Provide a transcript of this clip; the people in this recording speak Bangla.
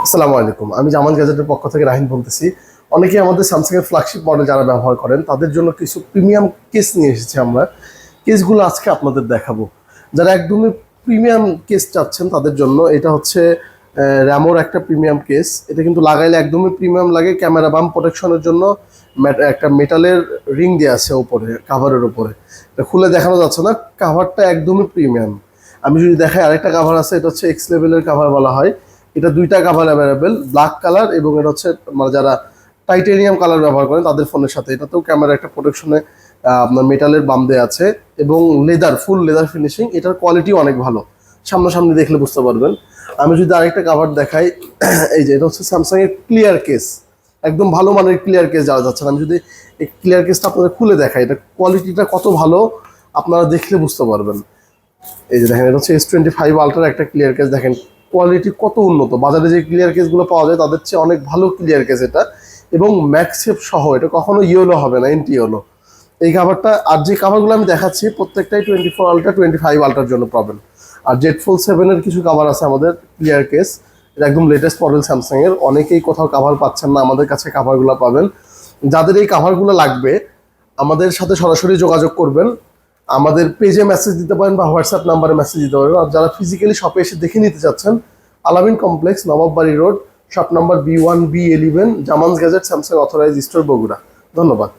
আসসালামু আলাইকুম, আমি জামান গ্যাজেটের পক্ষ থেকে রাহিন বলতেছি। অনেকেই আমাদের স্যামসাং এর ফ্ল্যাগশিপ মডেল যারা ব্যবহার করেন তাদের জন্য কিছু প্রিমিয়াম কেস নিয়ে এসেছি আমরা। কেসগুলো আজকে আপনাদের দেখাবো। যারা একদমই প্রিমিয়াম কেস চাচ্ছেন তাদের জন্য এটা হচ্ছে র্যামোর একটা প্রিমিয়াম কেস। এটা কিন্তু লাগাইলে একদমই প্রিমিয়াম লাগে। ক্যামেরা বাম প্রোটেকশনের জন্য একটা মেটালের রিং দেওয়া আছে উপরে, কাভারের উপরে। এটা খুলে দেখানো যাচ্ছে না, কাভারটা একদমই প্রিমিয়াম। আমি যদি দেখাই, আরেকটা কাভার আছে, এটা হচ্ছে এক্স লেভেলের কাভার বলা হয়। এটা দুইটা কাভার অ্যাভেলেবেল, ব্ল্যাক কালার এবং এটা হচ্ছে মানে যারা টাইটেনিয়াম কালার ব্যবহার করেন তাদের ফোনের সাথে। এটাতেও ক্যামেরা একটা প্রোটেকশনে আপনার মেটালের বাম দেওয়া আছে এবং লেদার, ফুল লেদার ফিনিশিং। এটার কোয়ালিটিও অনেক ভালো, সামনাসামনি দেখলে বুঝতে পারবেন। আমি যদি আরেকটা কাভার দেখাই, এই যে এটা হচ্ছে স্যামসাং এর ক্লিয়ার কেস, একদম ভালো মানের ক্লিয়ার কেস যারা যাচ্ছেন। আমি যদি এই ক্লিয়ার কেসটা আপনাদের খুলে দেখাই, এটা কোয়ালিটিটা কত ভালো আপনারা দেখলে বুঝতে পারবেন। এই যে দেখেন, এটা হচ্ছে S25 আলট্রার একটা ক্লিয়ার কেস। দেখেন কোয়ালিটি কত উন্নত। বাজারে যে ক্লিয়ার কেসগুলো পাওয়া যায় তাদের চেয়ে অনেক ভালো ক্লিয়ার কেস এটা, এবং ম্যাক্সেপ সহ। এটা কখনো ইয়েলো হবে না, এন্টি ইয়েলো এই কাভারটা। আর যে কাভারগুলো আমি দেখাচ্ছি প্রত্যেকটাই 24 আলট্রা 25 আলট্রার জন্য পাবেন। আর জেড ফোল্ড 7 কিছু কাভার আছে আমাদের ক্লিয়ার কেস। এটা একদম লেটেস্ট মডেল স্যামসাং এর। অনেকেই কোথাও কাভার পাচ্ছেন না, আমাদের কাছে কাভারগুলো পাবেন। যাদের এই কাভারগুলো লাগবে আমাদের সাথে সরাসরি যোগাযোগ করবেন। আমাদের পেজে মেসেজ দিতে পারেন বা হোয়াটসঅ্যাপ নাম্বারে মেসেজ দিতে পারেন। আর যারা ফিজিক্যালি শপে এসে দেখে নিতে চাচ্ছেন, Alamin complex, Nawabbari road, shop number B1 B11, Zaman's gadget, Samsung authorize store, Bogura. ধন্যবাদ।